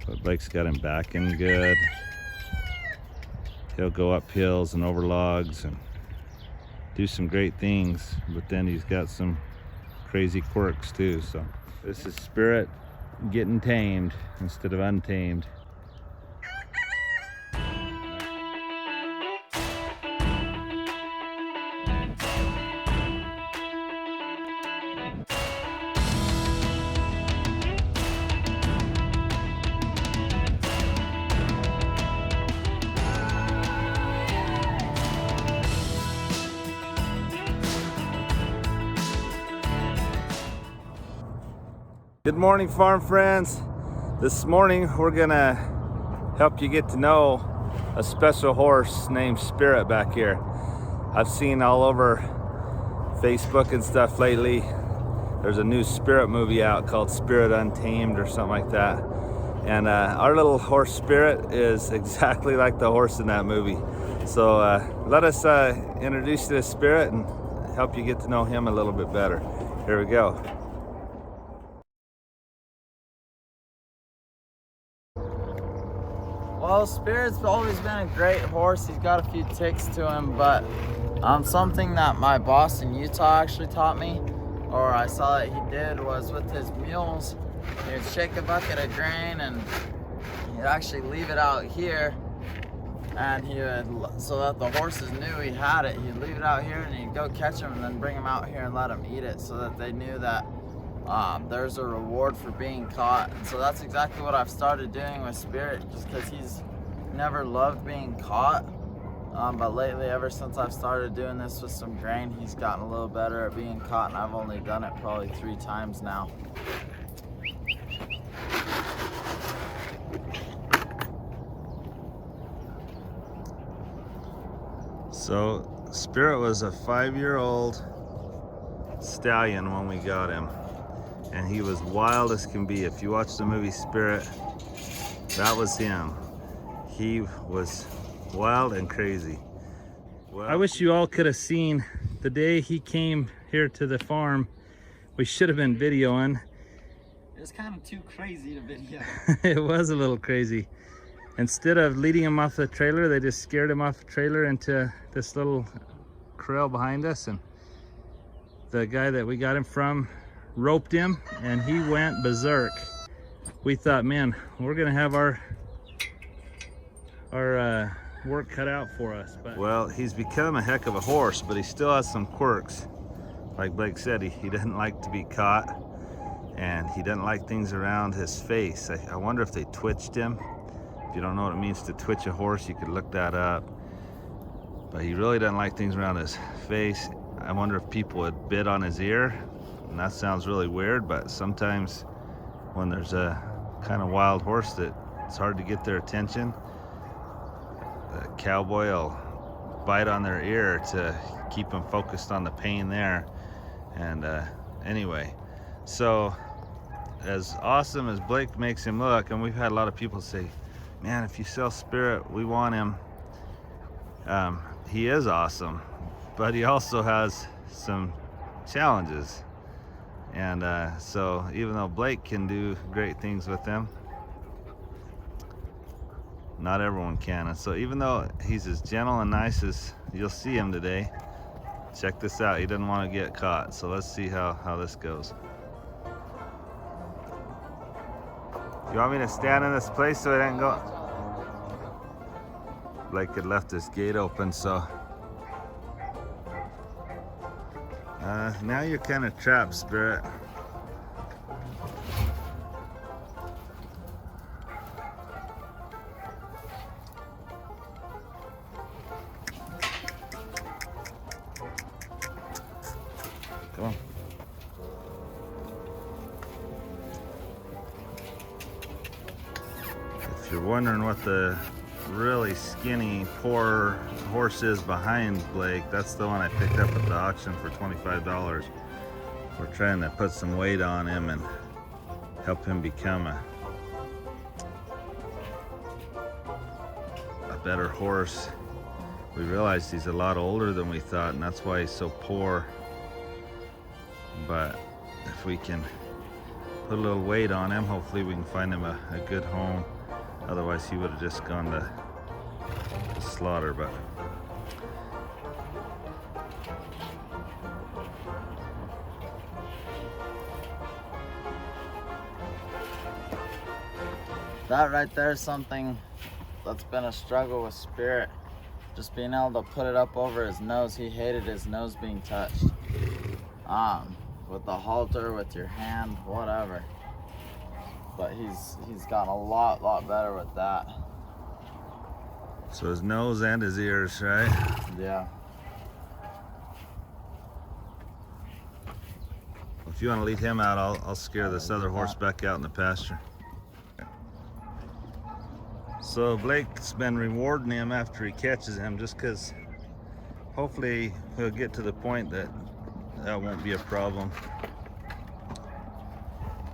But Blake's got him backing good. He'll go up hills and over logs and do some great things, but then he's got some crazy quirks too. So this is Spirit getting tamed instead of untamed. Good morning, farm friends. This morning we're gonna help you get to know a special horse named Spirit back here. I've seen all over Facebook and stuff lately. There's a new Spirit movie out called Spirit Untamed or something like that. And our little horse Spirit is exactly like the horse in that movie. So let us introduce you to Spirit and help you get to know him a little bit better. Here we go. Well, Spirit's always been a great horse. He's got a few ticks to him, but something that my boss in Utah actually taught me, or I saw that he did, was with his mules, he would shake a bucket of grain and he'd actually leave it out here, and he would, so that the horses knew he had it, he'd leave it out here and he'd go catch them and then bring them out here and let them eat it, so that they knew that there's a reward for being caught. And so that's exactly what I've started doing with Spirit, just because he's never loved being caught. But lately, ever since I've started doing this with some grain, he's gotten a little better at being caught, and I've only done it probably 3 times now. So Spirit was a 5-year-old stallion when we got him, and he was wild as can be. If you watch the movie Spirit, that was him. He was wild and crazy. Well, I wish you all could have seen the day he came here to the farm. We should have been videoing. It was kind of too crazy to video. It was a little crazy. Instead of leading him off the trailer, they just scared him off the trailer into this little corral behind us, and the guy that we got him from roped him and he went berserk. We thought, man, we're gonna have our work cut out for us. But well, he's become a heck of a horse, but he still has some quirks. Like Blake said, he doesn't like to be caught, and he doesn't like things around his face. I wonder if they twitched him. If you don't know what it means to twitch a horse, you could look that up. But he really doesn't like things around his face. I wonder if people would bit on his ear. And that sounds really weird, but sometimes when there's a kind of wild horse that it's hard to get their attention, the cowboy will bite on their ear to keep them focused on the pain there. And anyway, so as awesome as Blake makes him look, and we've had a lot of people say, man, if you sell Spirit, we want him. He is awesome, but he also has some challenges. And so even though Blake can do great things with them, not everyone can. And so even though he's as gentle and nice as you'll see him today, check this out, he doesn't want to get caught. So let's see how this goes. You want me to stand in this place so he doesn't go? Blake had left this gate open, so now you're kind of trapped, Spirit. Come on. If you're wondering what the really skinny, poor horse is behind Blake, that's the one I picked up at the auction for $25. We're trying to put some weight on him and help him become a better horse. We realized he's a lot older than we thought, and that's why he's so poor. But if we can put a little weight on him. Hopefully we can find him a good home. Otherwise he would have just gone to slaughter. But that right there is something that's been a struggle with Spirit. Just being able to put it up over his nose. He hated his nose being touched. With the halter, with your hand, whatever. But he's gotten a lot better with that. so his nose and his ears, right? Yeah. If you want to lead him out, I'll scare this other horse back out in the pasture. So Blake's been rewarding him after he catches him, just because hopefully he'll get to the point that won't be a problem.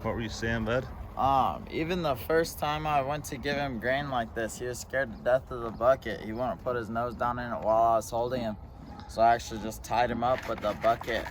What were you saying, bud? Even the first time I went to give him grain like this, he was scared to death of the bucket. He wouldn't put his nose down in it while I was holding him. So I actually just tied him up with the bucket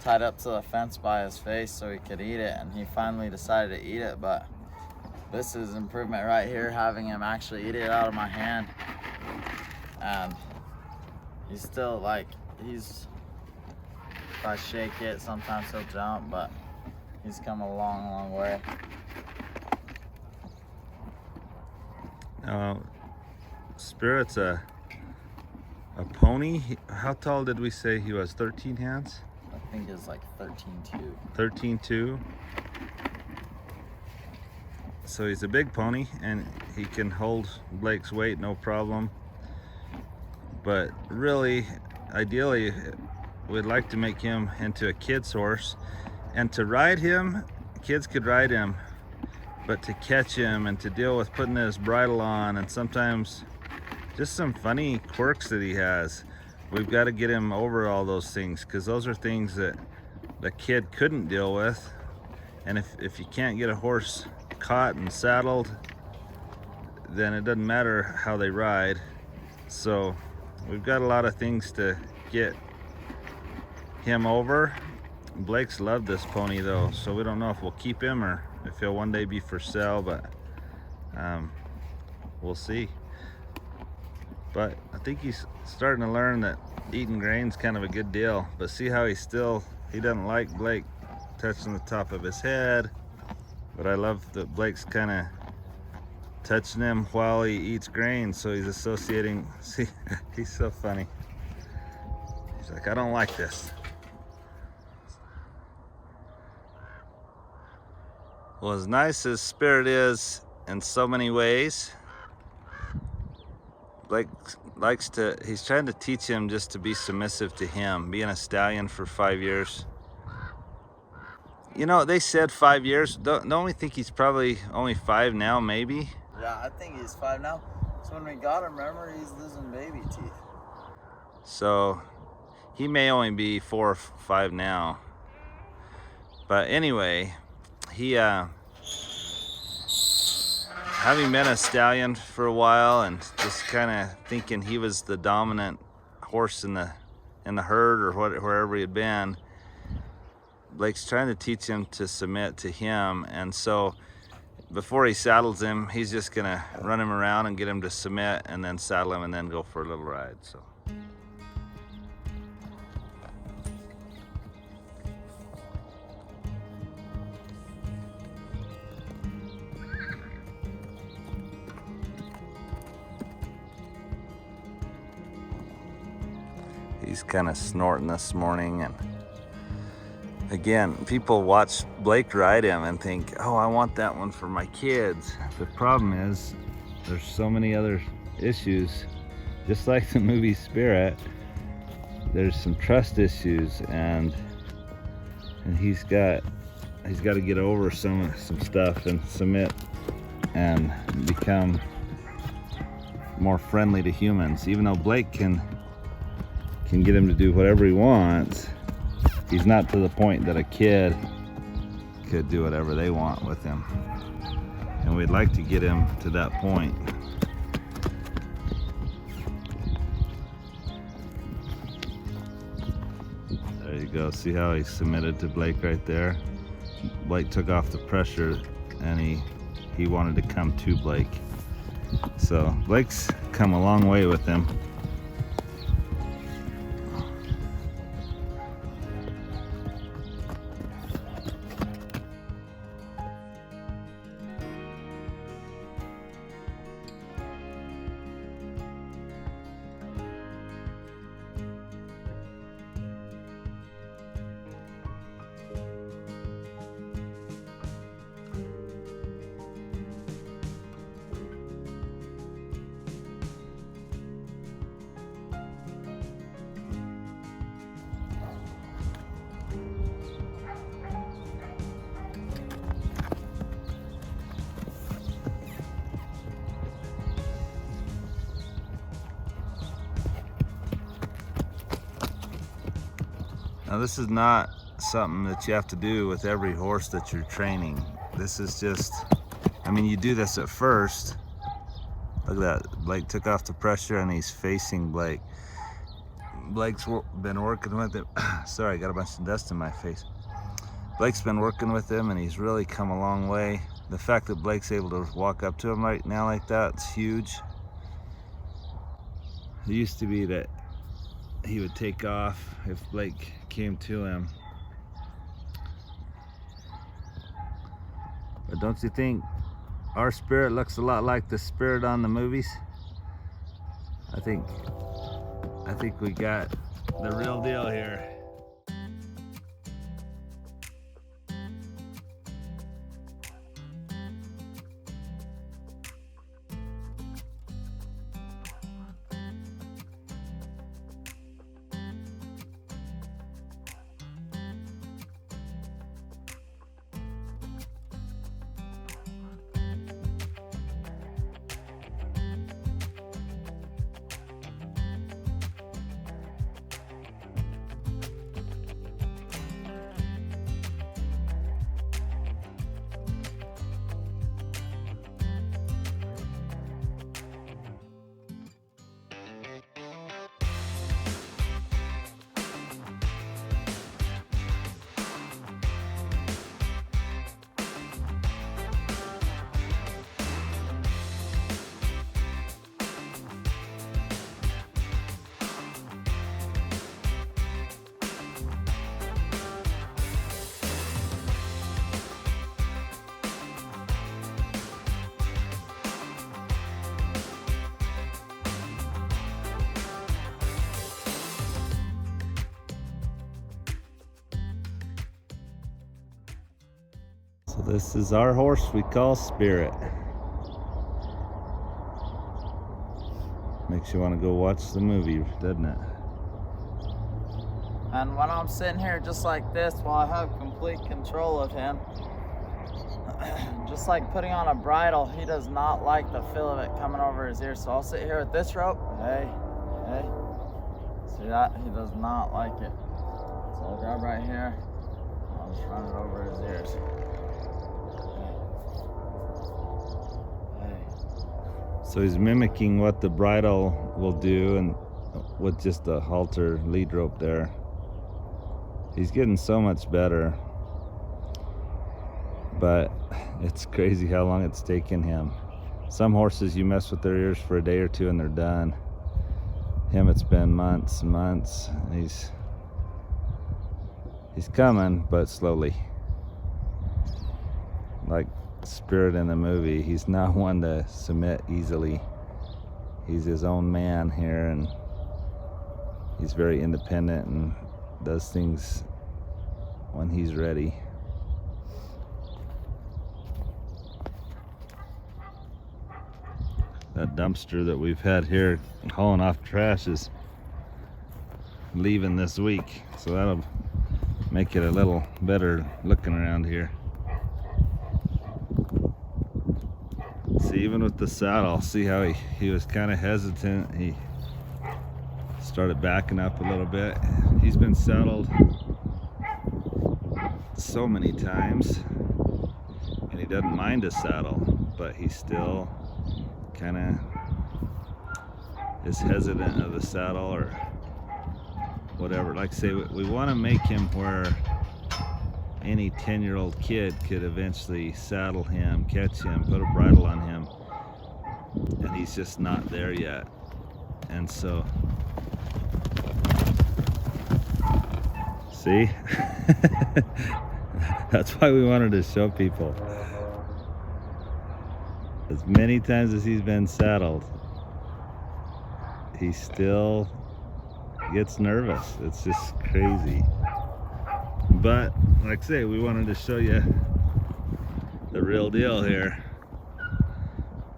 tied up to the fence by his face so he could eat it, and he finally decided to eat it. But this is improvement right here, having him actually eat it out of my hand. And he's still like, if I shake it, sometimes he'll jump, but he's come a long way. Spirit's a pony. How tall did we say he was? 13 hands? I think it's like 13.2. 13.2. So he's a big pony, and he can hold Blake's weight no problem. But really, ideally, we'd like to make him into a kid's horse. And to ride him, kids could ride him. But to catch him and to deal with putting his bridle on, and sometimes just some funny quirks that he has, we've got to get him over all those things, because those are things that the kid couldn't deal with. And if you can't get a horse caught and saddled, then it doesn't matter how they ride. So we've got a lot of things to get him over. Blake's loved this pony though, so we don't know if we'll keep him or if he'll one day be for sale, but we'll see. But I think he's starting to learn that eating grain's kind of a good deal. But see how he doesn't like Blake touching the top of his head. But I love that Blake's kind of touching him while he eats grain, so he's associating. See, he's so funny. He's like, I don't like this. Well, as nice as Spirit is in so many ways, Blake he's trying to teach him just to be submissive to him. Being a stallion for 5 years. You know, they said 5 years. Don't we think he's probably only 5 now, maybe? Yeah, I think he's 5 now. So when we got him, remember, he's losing baby teeth. So he may only be 4 or 5 now. But anyway, he having been a stallion for a while and just kind of thinking he was the dominant horse in the herd or wherever he had been, Blake's trying to teach him to submit to him. And so before he saddles him, he's just gonna run him around and get him to submit, and then saddle him and then go for a little ride. So he's kind of snorting this morning. And again, people watch Blake ride him and think, oh, I want that one for my kids. The problem is there's so many other issues. Just like the movie Spirit, there's some trust issues, and he's got to get over some stuff and submit and become more friendly to humans. Even though Blake can get him to do whatever he wants, he's not to the point that a kid could do whatever they want with him. And we'd like to get him to that point. There you go. See how he submitted to Blake right there? Blake took off the pressure and he wanted to come to Blake. So Blake's come a long way with him. Now this is not something that you have to do with every horse that you're training. This is just, I mean, you do this at first. Look at that, Blake took off the pressure and he's facing Blake. Blake's been working with him. Sorry, I got a bunch of dust in my face. Blake's been working with him and he's really come a long way. The fact that Blake's able to walk up to him right now like that, it's huge. It used to be that he would take off if Blake came to him. But don't you think our Spirit looks a lot like the Spirit on the movies? I think we got the real deal here. So this is our horse we call Spirit. Makes you want to go watch the movie, doesn't it? And when I'm sitting here just like this, while I have complete control of him, just like putting on a bridle, he does not like the feel of it coming over his ear. So I'll sit here with this rope. Hey, hey. See that? He does not like it. So I'll grab right here. I'll just run it over his ears. So he's mimicking what the bridle will do, and with just a halter lead rope there. He's getting so much better, but it's crazy how long it's taken him. Some horses, you mess with their ears for a day or two and they're done. Him, it's been months and months. He's coming, but slowly. Like Spirit in the movie, he's not one to submit easily. He's his own man here, and he's very independent and does things when he's ready. That dumpster that we've had here hauling off trash is leaving this week, so that'll make it a little better looking around here. See, even with the saddle, see how he was kind of hesitant. He started backing up a little bit. He's been saddled so many times and he doesn't mind a saddle, but he still kind of is hesitant of the saddle or whatever. Like I say, we want to make him where any 10-year-old kid could eventually saddle him, catch him, put a bridle on him, and he's just not there yet. And so, see, that's why we wanted to show people. As many times as he's been saddled, he still gets nervous. It's just crazy. But like I say, we wanted to show you the real deal here.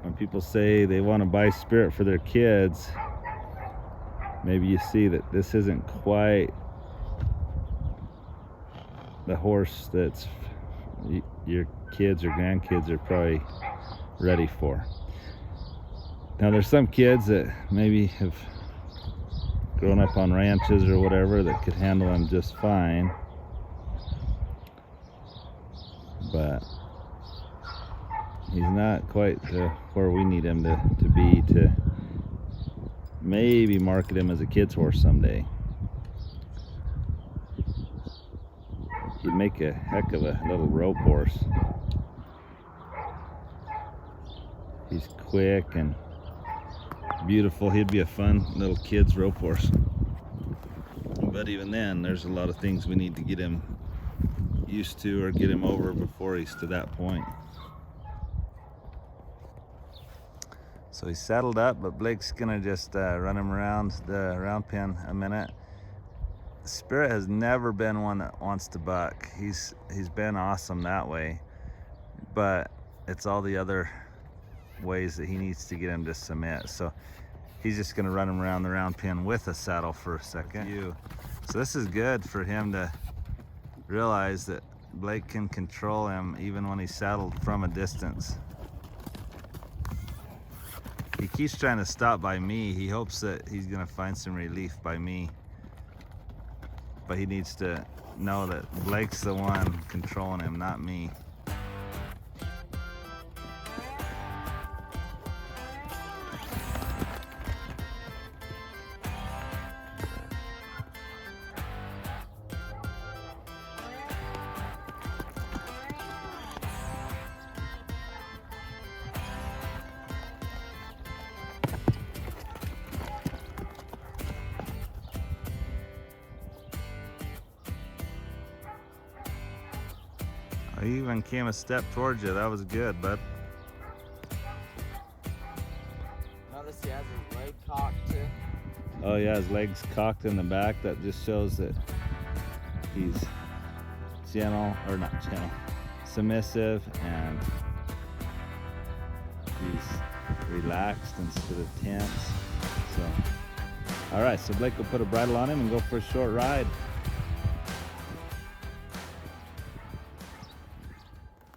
When people say they want to buy Spirit for their kids, maybe you see that this isn't quite the horse that's your kids or grandkids are probably ready for. Now there's some kids that maybe have grown up on ranches or whatever that could handle him just fine, but he's not quite where we need him to be to maybe market him as a kid's horse someday. He'd make a heck of a little rope horse. He's quick and beautiful. He'd be a fun little kid's rope horse. But even then, there's a lot of things we need to get him used to or get him over before he's to that point. So he's saddled up, but Blake's gonna just run him around the round pen a minute. Spirit has never been one that wants to buck. He's been awesome that way, but it's all the other ways that he needs to get him to submit. So he's just gonna run him around the round pen with a saddle for a second. So this is good for him to realize that Blake can control him even when he's saddled from a distance. He keeps trying to stop by me. He hopes that he's gonna find some relief by me, but he needs to know that Blake's the one controlling him, not me. He even came a step towards you. That was good, bud. Notice he has his leg cocked too. Oh yeah, his leg's cocked in the back. That just shows that he's submissive, and he's relaxed instead of tense. So, all right, so Blake will put a bridle on him and go for a short ride.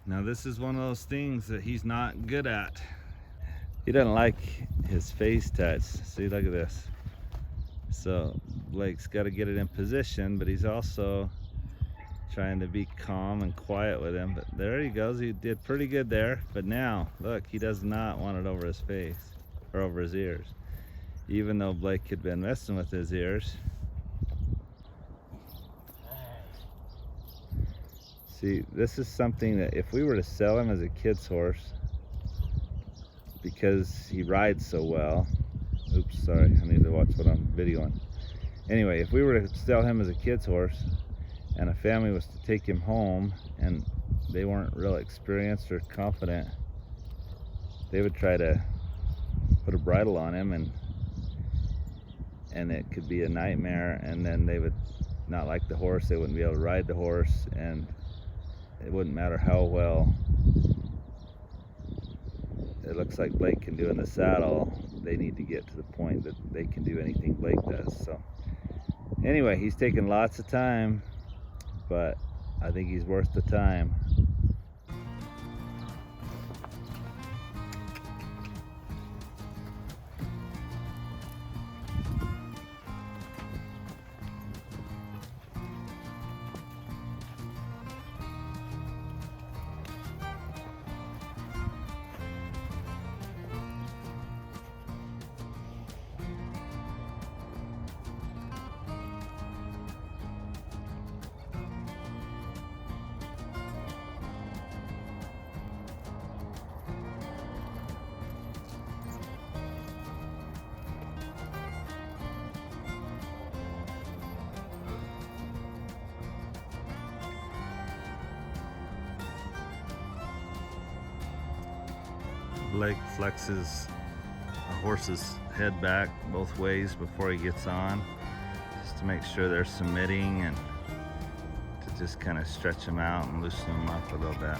Now this is one of those things that he's not good at. He doesn't like his face touch. See, look at this. So Blake's got to get it in position, but he's also trying to be calm and quiet with him. But there he goes. He did pretty good there. But now, look, he does not want it over his face or over his ears. Even though Blake had been messing with his ears. See, this is something that if we were to sell him as a kid's horse, because he rides so well, oops, sorry, I need to watch what I'm videoing. Anyway, if we were to sell him as a kid's horse and a family was to take him home and they weren't real experienced or confident, they would try to put a bridle on him and it could be a nightmare, and then they would not like the horse, they wouldn't be able to ride the horse, and it wouldn't matter how well it looks like Blake can do in the saddle. They need to get to the point that they can do anything Blake does. So anyway, he's taking lots of time, but I think he's worth the time. Blake flexes a horse's head back both ways before he gets on, just to make sure they're submitting and to just kind of stretch them out and loosen them up a little bit.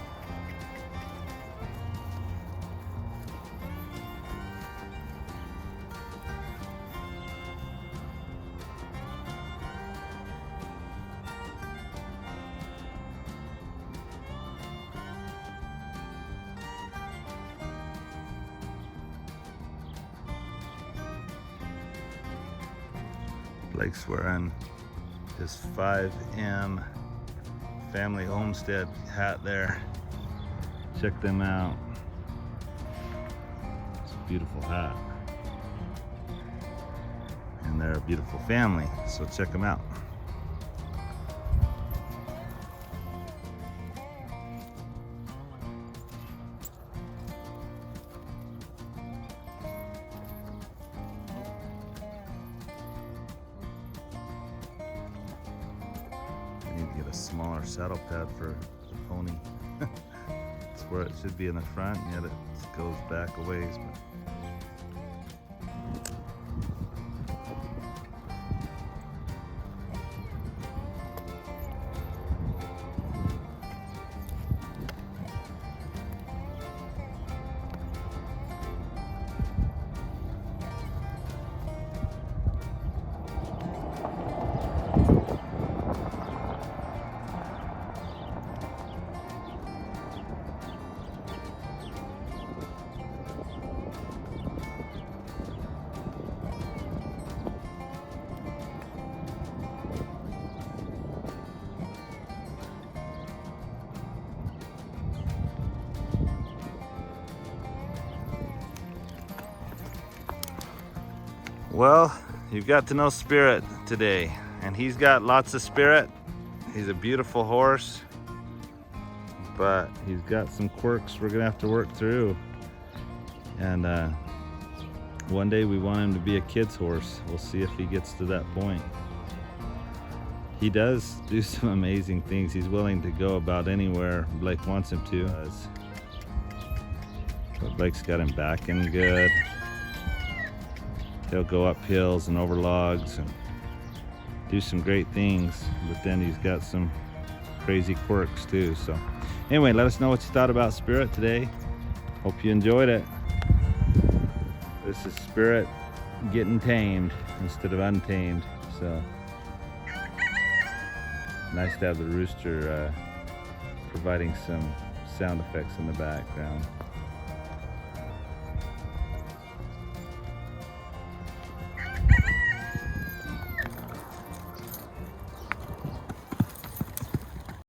Blake's wearing his 5M family homestead hat there. Check them out. It's a beautiful hat. And they're a beautiful family, so check them out. Need to get a smaller saddle pad for the pony. It's where it should be in the front, and yet it goes back a ways. Well, you've got to know Spirit today, and he's got lots of spirit. He's a beautiful horse, but he's got some quirks we're gonna have to work through. And one day we want him to be a kid's horse. We'll see if he gets to that point. He does do some amazing things. He's willing to go about anywhere Blake wants him to. But Blake's got him backing good. He'll go up hills and over logs and do some great things, but then he's got some crazy quirks too. So anyway, let us know what you thought about Spirit today. Hope you enjoyed it. This is Spirit getting tamed instead of untamed. So nice to have the rooster providing some sound effects in the background.